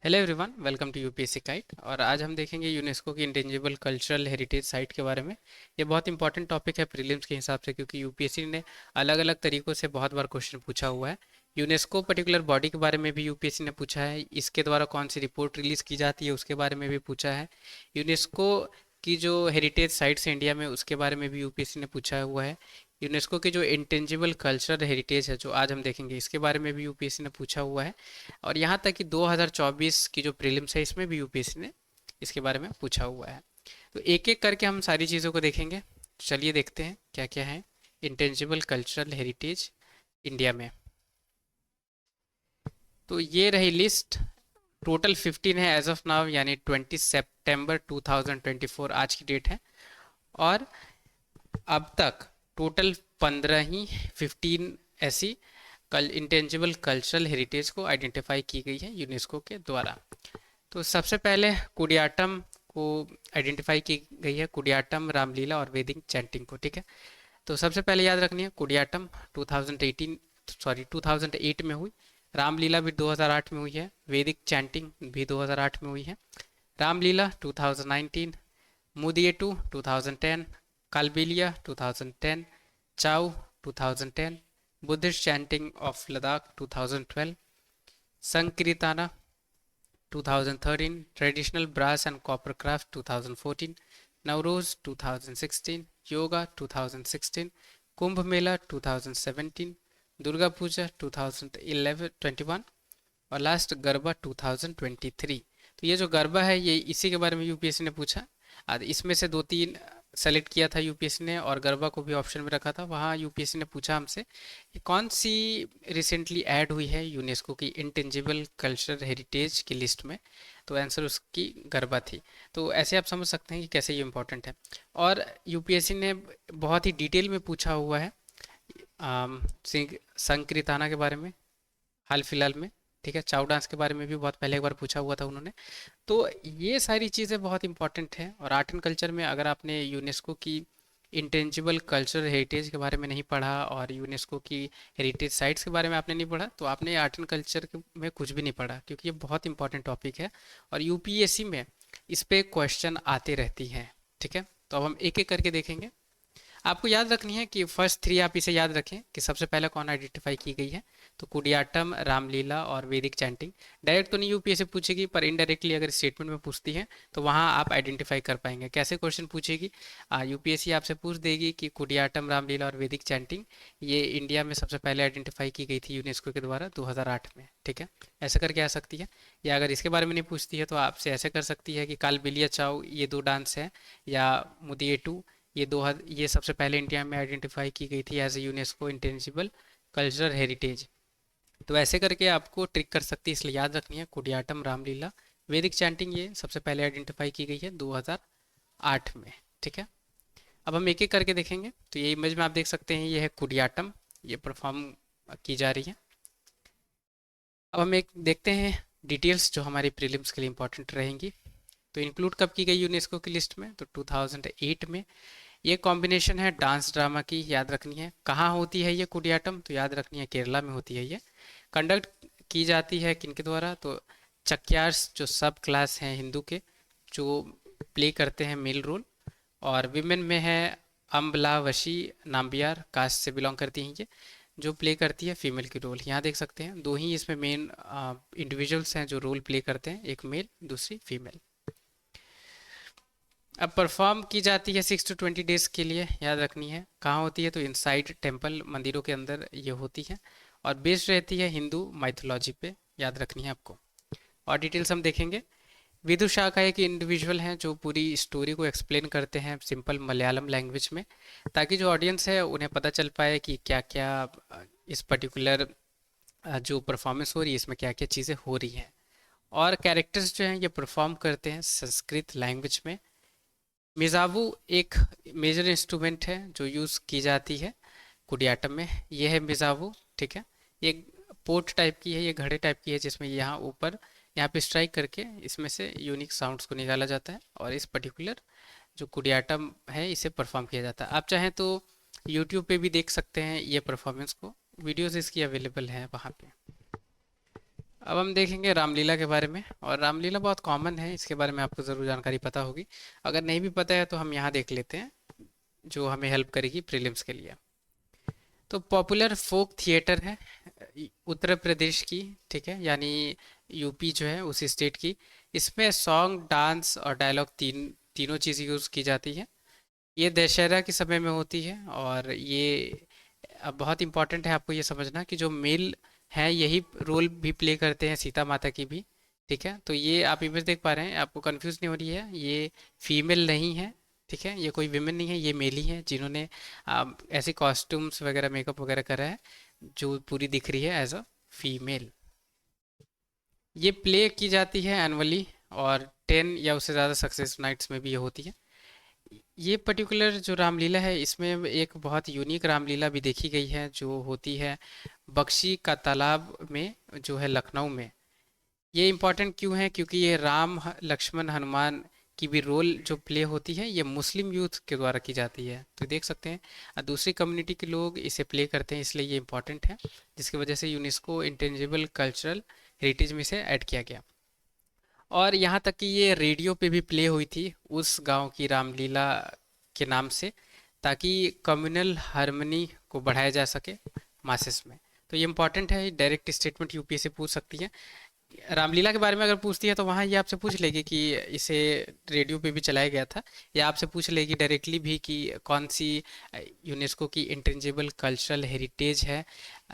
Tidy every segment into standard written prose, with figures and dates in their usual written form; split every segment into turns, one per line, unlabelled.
Hello everyone, welcome to UPSC guide. और आज हम देखेंगे यूनेस्को की इंटेंजिबल कल्चरल हेरिटेज साइट के बारे में। ये बहुत इंपॉर्टेंट टॉपिक है प्रीलिम्स के हिसाब से, क्योंकि यूपीएससी ने अलग अलग तरीकों से बहुत बार क्वेश्चन पूछा हुआ है। यूनेस्को पर्टिकुलर बॉडी के बारे में भी यूपीएससी ने पूछा है, इसके द्वारा कौन सी रिपोर्ट रिलीज की जाती है उसके बारे में भी पूछा है। यूनेस्को की जो हेरिटेज साइट्स है इंडिया में उसके बारे में भी यूपीएससी ने पूछा हुआ है। यूनेस्को की जो इंटेंजिबल कल्चरल हेरिटेज है जो आज हम देखेंगे इसके बारे में भी यूपीएससी ने पूछा हुआ है। और यहाँ तक कि 2024 की जो प्रीलिम्स है इसमें भी यूपीएससी ने इसके बारे में पूछा हुआ है। तो एक एक करके हम सारी चीज़ों को देखेंगे। चलिए देखते हैं क्या क्या है इंटेंजिबल कल्चरल हेरिटेज इंडिया में। तो ये रही लिस्ट। टोटल 15 है एज ऑफ नाउ, यानी 20 सितंबर 2024 आज की डेट है। और अब तक टोटल 15 ही 15 ऐसी कल इंटेंजिबल कल्चरल हेरिटेज को आइडेंटिफाई की गई है यूनेस्को के द्वारा। तो सबसे पहले कुडियाटम को आइडेंटिफाई की गई है, कुडियाटम, रामलीला और वैदिक चैंटिंग को। ठीक है, तो सबसे पहले याद रखनी है कुडियाटम 2008 में हुई। रामलीला भी 2008 में हुई है। वैदिक चैंटिंग भी 2008 में हुई है। Ramlila 2019, Mudiyettu 2010, Kalbelia 2010, Chhau 2010, Buddhist chanting of Ladakh 2012, Sankirtana 2013, traditional brass and copper craft 2014, Navroz 2016, yoga 2016, Kumbh Mela 2017, Durga Puja 2021 और लास्ट गरबा 2023। तो ये जो गरबा है ये इसी के बारे में यूपीएससी ने पूछा। और इसमें से दो तीन सेलेक्ट किया था यूपीएससी ने और गरबा को भी ऑप्शन में रखा था। वहाँ यूपीएससी ने पूछा हमसे कि कौन सी रिसेंटली ऐड हुई है यूनेस्को की इंटेंजिबल कल्चरल हेरिटेज की लिस्ट में। तो आंसर उसकी गरबा थी। तो ऐसे आप समझ सकते हैं कि कैसे ये इंपॉर्टेंट है। और यूपीएससी ने बहुत ही डिटेल में पूछा हुआ है संकीर्तना के बारे में हाल फिलहाल में। ठीक है, चाउ डांस के बारे में भी बहुत पहले एक बार पूछा हुआ था उन्होंने। तो ये सारी चीज़ें बहुत इंपॉर्टेंट हैं। और आर्ट एंड कल्चर में अगर आपने यूनेस्को की इंटेंजिबल कल्चरल हेरिटेज के बारे में नहीं पढ़ा और यूनेस्को की हेरिटेज साइट्स के बारे में आपने नहीं पढ़ा तो आपने आर्ट एंड कल्चर में कुछ भी नहीं पढ़ा, क्योंकि ये बहुत इंपॉर्टेंट टॉपिक है और यूपीएससी में इस पे क्वेश्चन आते रहती हैं। ठीक है, तो अब हम एक एक करके देखेंगे। आपको याद रखनी है कि फर्स्ट थ्री आप इसे याद रखें कि सबसे पहले कौन आइडेंटिफाई की गई है। तो कुडियाटम, रामलीला और वैदिक चैंटिंग। डायरेक्ट तो नहीं यूपीएससी पूछेगी, पर इनडायरेक्टली अगर स्टेटमेंट में पूछती है तो वहाँ आप आइडेंटिफाई कर पाएंगे। कैसे क्वेश्चन पूछेगी? यूपीएससी आपसे पूछ देगी कि कुडियाटम, रामलीला और वैदिक चैंटिंग ये इंडिया में सबसे पहले आइडेंटिफाई की गई थी यूनेस्को के द्वारा 2008 में। ठीक है, ऐसे करके आ सकती है। या अगर इसके बारे में नहीं पूछती है तो आपसे ऐसे कर सकती है कि कालबेलिया चाउ ये दो डांस है, या मुदियेटू ये सबसे पहले इंडिया में आइडेंटिफाई की गई थी as a UNESCO intangible cultural heritage. तो ऐसे करके आपको ट्रिक कर सकती है, इसलिए याद रखनी है कुडियाटम, रामलीला, वैदिक चैंटिंग ये सबसे पहले आइडेंटिफाई की गई है 2008 में। ठीक है, अब हम एक एक करके देखेंगे। तो ये इमेज में आप देख सकते हैं, ये है कुडियाटम, ये परफॉर्म की जा रही है। अब हम एक देखते हैं डिटेल्स जो हमारी प्रीलिम्स के लिए इंपॉर्टेंट रहेंगी। तो इंक्लूड कब की गई यूनेस्को की लिस्ट में? तो 2008 में। ये कॉम्बिनेशन है डांस ड्रामा की, याद रखनी है। कहाँ होती है ये कुडियाटम? तो याद रखनी है केरला में होती है ये। कंडक्ट की जाती है किनके द्वारा? तो चक्यार्स जो सब क्लास हैं हिंदू के, जो प्ले करते हैं मेल रोल। और विमेन में है अम्बलावशी नाम्बियार कास्ट से बिलोंग करती हैं ये, जो प्ले करती है फीमेल की रोल। यहाँ देख सकते हैं दो ही इसमें मेन इंडिविजुअल्स हैं जो रोल प्ले करते हैं, एक मेल दूसरी फीमेल। अब परफॉर्म की जाती है 6 to 20 डेज के लिए, याद रखनी है। कहाँ होती है? तो इनसाइड टेम्पल, मंदिरों के अंदर ये होती है। और बेस्ड रहती है हिंदू माइथोलॉजी पे, याद रखनी है आपको। और डिटेल्स हम देखेंगे। विदुषा एक इंडिविजुअल हैं जो पूरी स्टोरी को एक्सप्लेन करते हैं सिंपल मलयालम लैंग्वेज में, ताकि जो ऑडियंस है उन्हें पता चल पाए कि क्या क्या इस पर्टिकुलर जो परफॉर्मेंस हो रही है इसमें क्या क्या चीज़ें हो रही हैं। और कैरेक्टर्स जो हैं ये परफॉर्म करते हैं संस्कृत लैंग्वेज में। मिज़ावू एक मेजर इंस्ट्रूमेंट है जो यूज़ की जाती है कुडियाटम में, ये है मिज़ावू। ठीक है, ये पोर्ट टाइप की है, ये घड़े टाइप की है जिसमें यहाँ ऊपर यहाँ पे स्ट्राइक करके इसमें से यूनिक साउंड्स को निकाला जाता है और इस पर्टिकुलर जो कुडियाटम है इसे परफॉर्म किया जाता है। आप चाहें तो यूट्यूब पे भी देख सकते हैं ये परफॉर्मेंस को, वीडियोस इसकी अवेलेबल हैं वहाँ पे। अब हम देखेंगे रामलीला के बारे में। और रामलीला बहुत कॉमन है, इसके बारे में आपको ज़रूर जानकारी पता होगी। अगर नहीं भी पता है तो हम यहाँ देख लेते हैं, जो हमें हेल्प करेगी प्रीलिम्स के लिए। तो पॉपुलर फोक थिएटर है उत्तर प्रदेश की, ठीक है, यानी यूपी जो है उस स्टेट की। इसमें सॉन्ग, डांस और डायलॉग तीनों चीज़ यूज़ की जाती है। ये दशहरा के समय में होती है। और ये अब बहुत इंपॉर्टेंट है आपको ये समझना कि जो मेल हैं यही रोल भी प्ले करते हैं सीता माता की भी, ठीक है। तो ये आप इमेज देख पा रहे हैं, आपको कंफ्यूज नहीं हो रही है, ये फीमेल नहीं है, ठीक है, ये कोई विमेन नहीं है, ये मेल ही है जिन्होंने ऐसे कॉस्ट्यूम्स वगैरह मेकअप वगैरह करा है, जो पूरी दिख रही है एज अ फीमेल। ये प्ले की जाती है एनुअली, और 10 या उससे ज़्यादा सक्सेस नाइट्स में भी ये होती है। ये पर्टिकुलर जो रामलीला है इसमें एक बहुत यूनिक रामलीला भी देखी गई है, जो होती है बख्शी का तालाब में, जो है लखनऊ में। ये इम्पोर्टेंट क्यों है? क्योंकि ये राम लक्ष्मण हनुमान की भी रोल जो प्ले होती है ये मुस्लिम यूथ के द्वारा की जाती है। तो देख सकते हैं दूसरी कम्युनिटी के लोग इसे प्ले करते हैं, इसलिए ये इम्पोर्टेंट है, जिसकी वजह से यूनेस्को इंटेंजिबल कल्चरल हेरिटेज में इसे ऐड किया गया। और यहाँ तक कि ये रेडियो पे भी प्ले हुई थी उस गांव की रामलीला के नाम से, ताकि कम्युनल हार्मनी को बढ़ाया जा सके मासेस में। तो ये इंपॉर्टेंट है, डायरेक्ट स्टेटमेंट यूपीएससी पूछ सकती है। रामलीला के बारे में अगर पूछती है तो वहाँ ये आपसे पूछ लेगी कि इसे रेडियो पे भी चलाया गया था, या आपसे पूछ लेगी डायरेक्टली भी कि कौन सी यूनेस्को की इंटेंजिबल कल्चरल हेरिटेज है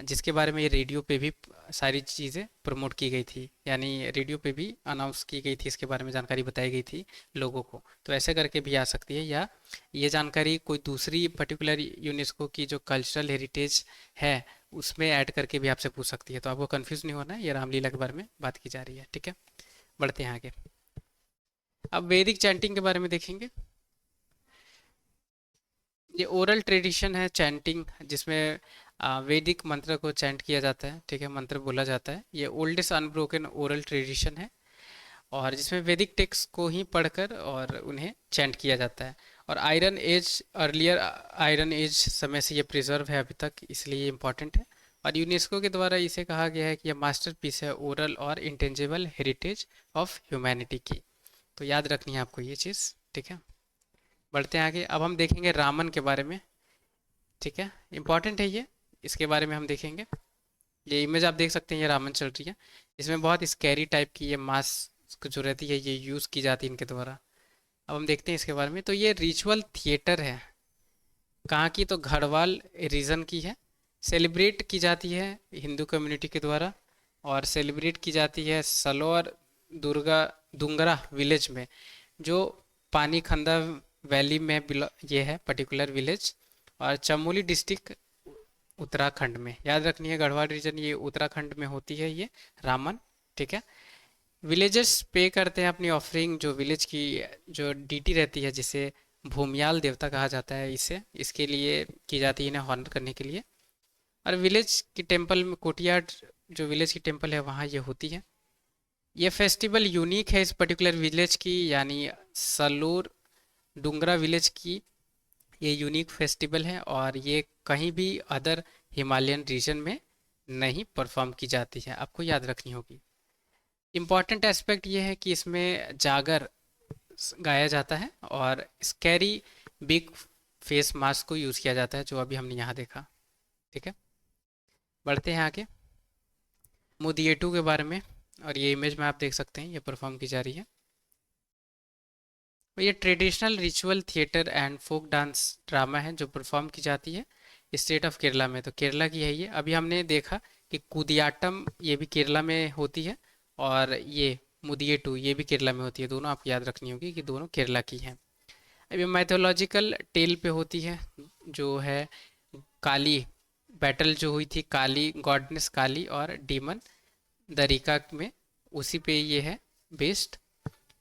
जिसके बारे में ये रेडियो पे भी सारी चीज़ें प्रमोट की गई थी, यानी रेडियो पे भी अनाउंस की गई थी, इसके बारे में जानकारी बताई गई थी लोगों को। तो ऐसे करके भी आ सकती है, या ये जानकारी कोई दूसरी पर्टिकुलर यूनेस्को की जो कल्चरल हेरिटेज है उसमें ऐड करके भी आपसे पूछ सकती है। तो आपको कंफ्यूज नहीं होना है, ये रामलीला के बारे में बात की जा रही है, ठीक है। बढ़ते हैं आगे। अब वैदिक चैंटिंग के बारे में देखेंगे। ये ओरल ट्रेडिशन है चैंटिंग, जिसमें वैदिक मंत्र को चैंट किया जाता है, ठीक है, मंत्र बोला जाता है। ये ओल्डेस्ट अनब्रोकन ओरल ट्रेडिशन है, और जिसमें वैदिक टेक्स्ट को ही पढ़कर और उन्हें चैंट किया जाता है। और iron age, earlier iron age समय से ये प्रिजर्व है अभी तक, इसलिए ये इम्पोर्टेंट है। और यूनेस्को के द्वारा इसे कहा गया है कि यह मास्टरपीस है ओरल और इंटेंजिबल हेरिटेज ऑफ ह्यूमैनिटी की। तो याद रखनी है आपको ये चीज़, ठीक है। बढ़ते हैं आगे। अब हम देखेंगे रामन के बारे में, ठीक है, इंपॉर्टेंट है ये, इसके बारे में हम देखेंगे। ये इमेज आप देख सकते हैं, ये रामन चल रही है। इसमें बहुत स्कैरी टाइप की ये मास्क जो रहती है ये यूज़ की जाती है इनके द्वारा। अब हम देखते हैं इसके बारे में। तो ये रिचुअल थिएटर है, कहाँ की? तो गढ़वाल रीजन की है। सेलिब्रेट की जाती है हिंदू कम्युनिटी के द्वारा, और सेलिब्रेट की जाती है सलोर दुर्गा दुंगरा विलेज में, जो पानी खंदा वैली में ये है पर्टिकुलर विलेज, और चमोली डिस्ट्रिक्ट उत्तराखंड में। याद रखनी है गढ़वाल रीजन ये उत्तराखंड में होती है ये रामन, ठीक है। विलेजर्स पे करते हैं अपनी ऑफरिंग, जो विलेज की जो डीटी रहती है, जिसे भूमियाल देवता कहा जाता है, इसे इसके लिए की जाती है, इन्हें हॉनर करने के लिए। और विलेज की टेम्पल में कोटियाड, जो विलेज की टेम्पल है वहाँ ये होती है। ये फेस्टिवल यूनिक है इस पर्टिकुलर विलेज की, यानी सलूर डुंगरा विलेज की ये यूनिक फेस्टिवल है, और ये कहीं भी अदर हिमालयन रीजन में नहीं परफॉर्म की जाती है, आपको याद रखनी होगी। इम्पॉर्टेंट एस्पेक्ट ये है कि इसमें जागर गाया जाता है, और स्कैरी बिग फेस मास्क को यूज़ किया जाता है, जो अभी हमने यहाँ देखा, ठीक है। बढ़ते हैं आगे मुदियेटू के बारे में। और ये इमेज में आप देख सकते हैं ये परफॉर्म की जा रही है। और ये traditional ritual theatre and folk dance drama है जो परफॉर्म की जाती है स्टेट ऑफ केरला में। तो केरला की है ये। अभी हमने देखा कि कुदियाटम ये भी केरला में होती है, और ये मुदियेटू ये भी केरला में होती है। दोनों आपको याद रखनी होगी कि दोनों केरला की हैं। अभी मैथोलॉजिकल टेल पे होती है, जो है काली बैटल जो हुई थी, काली गॉडनेस काली और डीमन दरिका में, उसी पे ये है बेस्ड।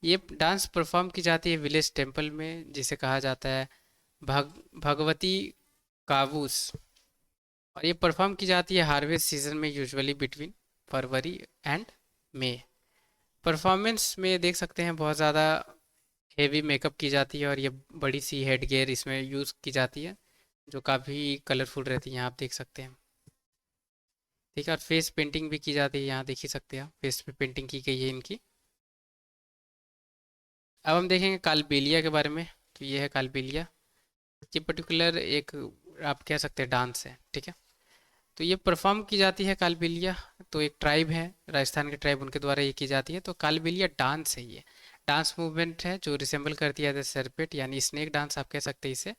ये डांस परफॉर्म की जाती है विलेज टेम्पल में, जिसे कहा जाता है भगवती कावूस। और ये परफॉर्म की जाती है हार्वेस्ट सीजन में, usually between February and May. Performance में देख सकते हैं बहुत ज़्यादा हेवी मेकअप की जाती है, और ये बड़ी सी हेड गियर इसमें यूज़ की जाती है, जो काफ़ी कलरफुल रहती है, आप देख सकते हैं। ठीक है। और फेस पेंटिंग भी की जाती है, यहाँ देख ही सकते हैं आप, फेस पे पेंटिंग की गई है इनकी। अब हम देखेंगे कालबेलिया के बारे में। तो ये है कालबेलिया। ये पर्टिकुलर एक, आप कह सकते हैं, डांस है, ठीक है। तो ये परफॉर्म की जाती है कालबेलिया। तो एक ट्राइब है, राजस्थान के ट्राइब, उनके द्वारा ये की जाती है। तो कालबेलिया डांस है ये। डांस मूवमेंट है जो रिसेंबल करती है द सरपेट, यानी स्नेक डांस आप कह सकते हैं इसे।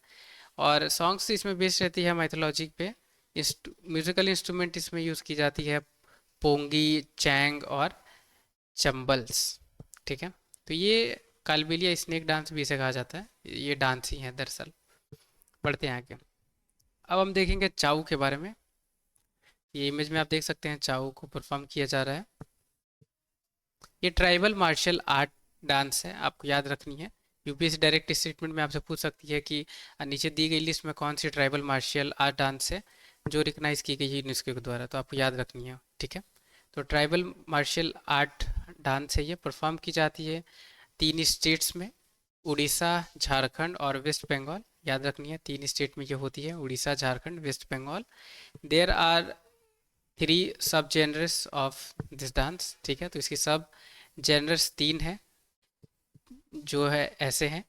और सॉन्ग्स इसमें बेस्ड रहती है माइथोलॉजी पे। म्यूजिकल इंस्ट्रूमेंट इसमें यूज़ की जाती है, पोंगी, चैंग और चंबल्स, ठीक है। तो ये कालबेलिया स्नेक डांस भी इसे कहा जाता है, ये डांस ही है दरअसल। बढ़ते हैं आगे। अब हम देखेंगे चाउ के बारे में। ये इमेज में आप देख सकते हैं चाउ को परफॉर्म किया जा रहा है। ये ट्राइबल मार्शल आर्ट डांस है, आपको याद रखनी है। यूपीएससी डायरेक्ट स्टेटमेंट में आपसे पूछ सकती है कि नीचे दी गई लिस्ट में कौन सी ट्राइबल मार्शल आर्ट डांस है जो रिकग्नाइज की गई है यूनेस्को के द्वारा, तो आपको याद रखनी है, ठीक है। तो ट्राइबल मार्शल आर्ट डांस है, ये परफॉर्म की जाती है 3 स्टेट्स में, उड़ीसा, झारखंड और वेस्ट बंगाल। याद रखनी है, 3 स्टेट में ये होती है, Orissa, Jharkhand, west Bengal. There are 3 सब जेनरस ऑफ दिस डांस, ठीक है। तो इसकी सब जेनरस 3 है, जो है ऐसे हैं।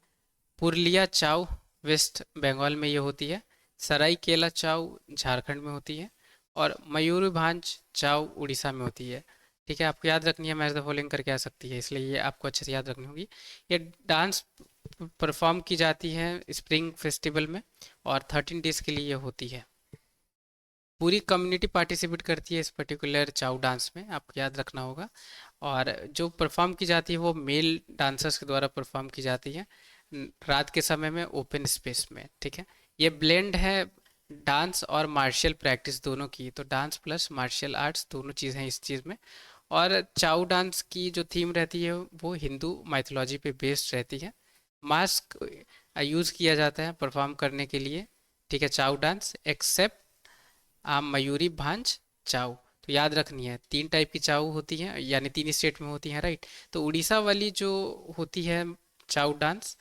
पुरलिया चाउ वेस्ट बंगाल में ये होती है, सरायकेला चाउ झारखंड में होती है, और मयूरभंज चाउ उड़ीसा में होती है, ठीक है। आपको याद रखनी है, मैच द फॉलोइंग करके आ सकती है, इसलिए ये आपको अच्छे से याद रखनी होगी। ये डांस परफॉर्म की जाती है स्प्रिंग फेस्टिवल में, और 13 डेज के लिए ये होती है। पूरी कम्युनिटी पार्टिसिपेट करती है इस पर्टिकुलर चाउ डांस में, आपको याद रखना होगा। और जो परफॉर्म की जाती है वो मेल डांसर्स के द्वारा परफॉर्म की जाती है, रात के समय में ओपन स्पेस में, ठीक है। ये ब्लेंड है डांस और मार्शल प्रैक्टिस दोनों की, तो डांस प्लस मार्शल आर्ट्स दोनों चीज़ हैं इस चीज़ में। और चाउ डांस की जो थीम रहती है वो हिंदू माइथोलॉजी पे बेस्ड रहती है। मास्क यूज़ किया जाता है परफॉर्म करने के लिए, ठीक है, चाउ डांस, एक्सेप्ट आम मयूरी भांज चाऊ। तो याद रखनी है, 3 टाइप की चाऊ होती है, यानी 3 स्टेट में होती है, राइट। तो उड़ीसा वाली जो होती है चाऊ डांस,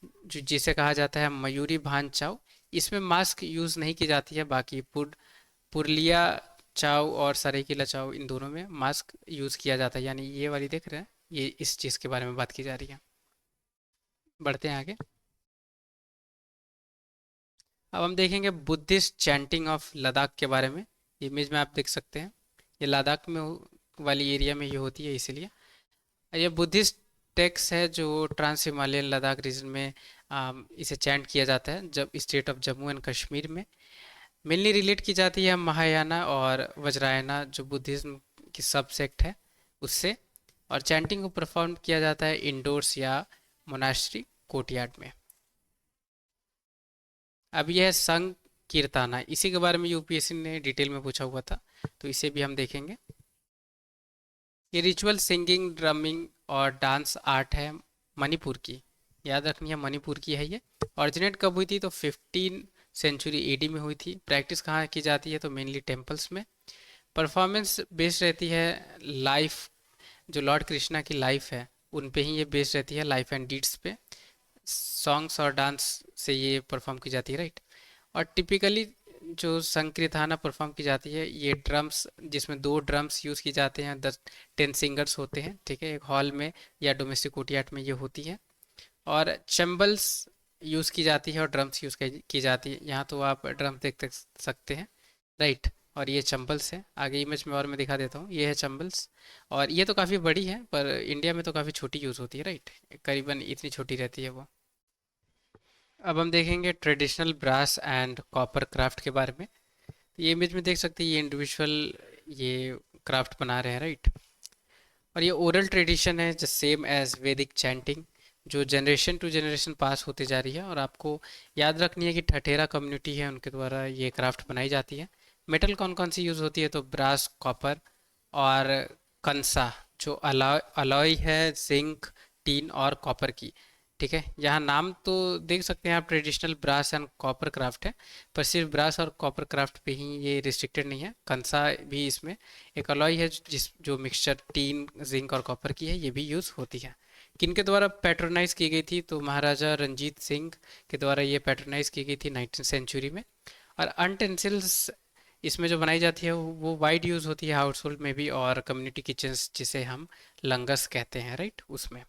जो जिसे कहा जाता है मयूरी भांज चाऊ, इसमें मास्क यूज़ नहीं की जाती है। बाकी पुरलिया चाऊ और सरायकेला चाऊ, इन दोनों में मास्क यूज़ किया जाता है, यानी ये वाली देख रहे हैं, ये इस चीज़ के बारे में बात की जा रही है। बढ़ते हैं आगे। अब हम देखेंगे बुद्धिस्ट चैंटिंग ऑफ लद्दाख के बारे में। इमेज में आप देख सकते हैं, ये लद्दाख में वाली एरिया में ये होती है, इसीलिए ये बुद्धिस्ट टेक्स्ट है जो ट्रांस हिमालयन लद्दाख रीजन में इसे चैंट किया जाता है, जब state of Jammu and Kashmir में। मेनली रिलेट की जाती है महायाना और वज्रायना, जो बुद्धिज्म की सब सेक्ट है, उससे। और चैंटिंग को परफॉर्म किया जाता है इंडोर्स या मोनास्ट्री कोर्टयार्ड में। अब यह है संकीर्ताना, इसी के बारे में यूपीएससी ने डिटेल में पूछा हुआ था, तो इसे भी हम देखेंगे। ये रिचुअल सिंगिंग, ड्रमिंग और डांस आर्ट है मणिपुर की। याद रखनी है, मणिपुर की है ये। ऑरिजिनेट कब हुई थी? तो 15 सेंचुरी एडी में हुई थी। प्रैक्टिस कहाँ की जाती है? तो मेनली टेम्पल्स में। परफॉर्मेंस बेस्ड रहती है लाइफ, जो लॉर्ड कृष्णा की लाइफ है उन पे ही ये बेस्ड रहती है, लाइफ एंड डीड्स पे। सॉन्ग्स और डांस से ये परफॉर्म की जाती है, राइट। और टिपिकली जो संकीर्तना परफॉर्म की जाती है, ये ड्रम्स, जिसमें 2 ड्रम्स यूज़ की जाते हैं, 10 सिंगर्स होते हैं, ठीक है, एक हॉल में या डोमेस्टिक कोर्टयार्ड में ये होती है। और चैम्बल्स यूज़ की जाती है और ड्रम्स यूज़ की जाती है। यहाँ तो आप ड्रम सकते हैं, राइट। और ये चंबल्स है, आगे इमेज में और मैं दिखा देता हूँ, ये है चंबल्स। और ये तो काफ़ी बड़ी है, पर इंडिया में तो काफ़ी छोटी यूज़ होती है, राइट, करीबन इतनी छोटी रहती है वो। अब हम देखेंगे traditional brass and copper craft के बारे में। ये इमेज में देख सकते हैं, ये इंडिविजुअल ये क्राफ्ट बना रहे हैं, राइट। और ये ओरल ट्रेडिशन है, जस्ट सेम एज वैदिक चैंटिंग, जो जनरेशन टू जनरेशन पास होती जा रही है। और आपको याद रखनी है कि ठठेरा कम्युनिटी है, उनके द्वारा ये क्राफ्ट बनाई जाती है। मेटल कौन कौन सी यूज़ होती है? तो ब्रास, कॉपर और कंसा, जो अलॉय है जिंक, टीन और कॉपर की, ठीक है। यहाँ नाम तो देख सकते हैं आप, traditional brass and copper craft है, पर सिर्फ ब्रास और कॉपर क्राफ्ट पे ही ये रिस्ट्रिक्टेड नहीं है, कंसा भी इसमें एक अलॉय है, जो मिक्सचर टीन, जिंक और कॉपर की है, ये भी यूज़ होती है। किनके द्वारा पैट्रोनाइज की गई थी? तो महाराजा रंजीत सिंह के द्वारा ये पैट्रोनाइज की गई थी 19th सेंचुरी में। और अनटेंसिल्स इसमें जो बनाई जाती है वो वाइड यूज़ होती है हाउस होल्ड में भी और कम्युनिटी किचन्स जिसे हम लंगर्स कहते हैं, राइट, उसमें।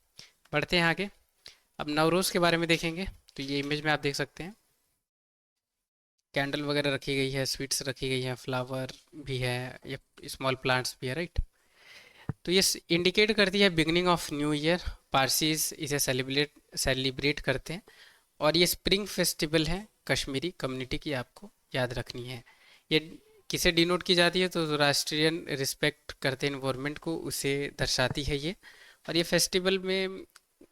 बढ़ते हैं आगे। अब नवरोज़ के बारे में देखेंगे। तो ये इमेज में आप देख सकते हैं कैंडल वगैरह रखी गई है, स्वीट्स रखी गई है, फ्लावर भी है, ये स्मॉल प्लांट्स भी है, राइट। तो ये इंडिकेट करती है beginning of new year. Parsis इसे सेलिब्रेट सेलिब्रेट करते हैं। और ये स्प्रिंग फेस्टिवल है कश्मीरी कम्युनिटी की, आपको याद रखनी है। ये किसे डिनोट की जाती है, तो राष्ट्रीय रिस्पेक्ट करते इन्वायरमेंट को उसे दर्शाती है ये। और ये फेस्टिवल में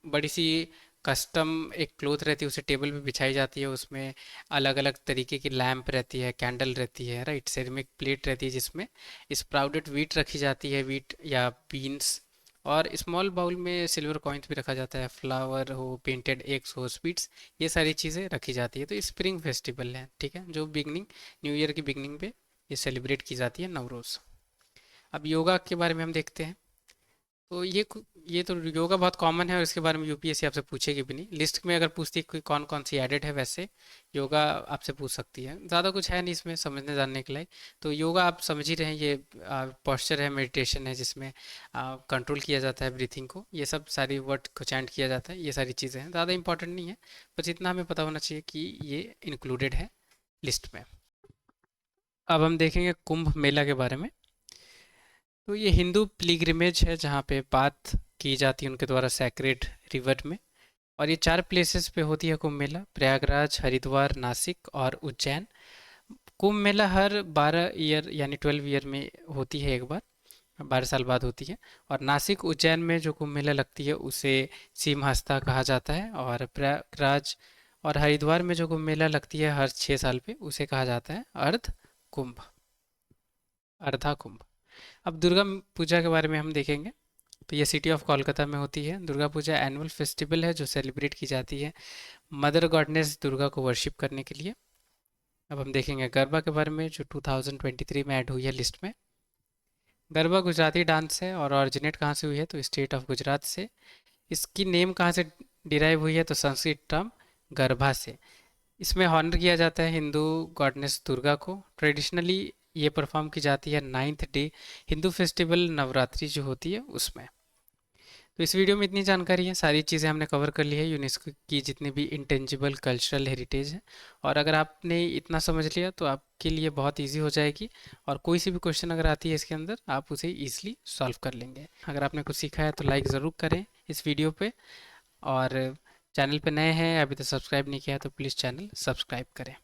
बड़ी सी कस्टम एक क्लोथ रहती है, उसे टेबल पे बिछाई जाती है, उसमें अलग अलग तरीके की लैंप रहती है, कैंडल रहती है, राइट, सेरेमिक प्लेट रहती है जिसमें स्प्राउडेड वीट रखी जाती है, वीट या बीन्स। और स्मॉल बाउल में सिल्वर कॉइन्स भी रखा जाता है, फ्लावर हो, पेंटेड एग्स हो, स्वीट्स, ये सारी चीज़ें रखी जाती है। तो स्प्रिंग फेस्टिवल है, ठीक है, जो बिगनिंग न्यू ईयर की बिगनिंग पे ये सेलिब्रेट की जाती है, नवरोज़। अब योगा के बारे में हम देखते हैं। तो ये तो योगा बहुत कॉमन है और इसके बारे में यूपीएससी आपसे पूछेगी भी नहीं। लिस्ट में अगर पूछती कोई कौन कौन सी एडेड है, वैसे योगा आपसे पूछ सकती है। ज़्यादा कुछ है नहीं इसमें समझने जानने के लिए। तो योगा आप समझ ही रहे हैं, ये पोस्चर है, मेडिटेशन है, जिसमें कंट्रोल किया जाता है ब्रीथिंग को। ये सब सारी वर्ड को चैंट किया जाता है, ये सारी चीज़ें हैं, ज़्यादा इंपॉर्टेंट नहीं है। बस इतना हमें पता होना चाहिए कि ये इंक्लूडेड है लिस्ट में। अब हम देखेंगे कुंभ मेला के बारे में। तो ये हिंदू पिलग्रिमेज है जहाँ पे बात की जाती है उनके द्वारा सैक्रेड रिवर में। और ये 4 प्लेसेस पे होती है कुंभ मेला: प्रयागराज, हरिद्वार, नासिक और उज्जैन। कुंभ मेला हर 12 ईयर यानी 12 ईयर में होती है एक बार, 12 साल बाद होती है। और नासिक उज्जैन में जो कुंभ मेला लगती है उसे सीमहस्ता कहा जाता है। और प्रयागराज और हरिद्वार में जो कुंभ मेला लगती है हर 6 साल पे, उसे कहा जाता है अर्ध कुंभ, अर्धा कुंभ। अब दुर्गा पूजा के बारे में हम देखेंगे। तो ये सिटी ऑफ कोलकाता में होती है। दुर्गा पूजा एनुअल फेस्टिवल है जो सेलिब्रेट की जाती है मदर गॉडनेस दुर्गा को वर्शिप करने के लिए। अब हम देखेंगे गरबा के बारे में, जो 2023 में ऐड हुई है लिस्ट में। गरबा गुजराती डांस है और ऑरिजिनेट कहाँ से हुई है, तो स्टेट ऑफ गुजरात से। इसकी नेम कहाँ से डिराइव हुई है, तो संस्कृत टर्म गरबा से। इसमें हॉनर किया जाता है हिंदू गॉडनेस दुर्गा को। ट्रेडिशनली ये परफॉर्म की जाती है 9th day Hindu festival Navratri जो होती है उसमें। तो इस वीडियो में इतनी जानकारी है, सारी चीज़ें हमने कवर कर ली है यूनेस्को की जितनी भी इंटेंजिबल कल्चरल हेरिटेज है। और अगर आपने इतना समझ लिया तो आपके लिए बहुत इजी हो जाएगी। और कोई सी भी क्वेश्चन अगर आती है इसके अंदर, आप उसे ईजिली सॉल्व कर लेंगे। अगर आपने कुछ सीखा है तो लाइक ज़रूर करें इस वीडियो पे। और चैनल पे नए हैं, अभी तक सब्सक्राइब नहीं किया है, तो प्लीज़ चैनल सब्सक्राइब करें।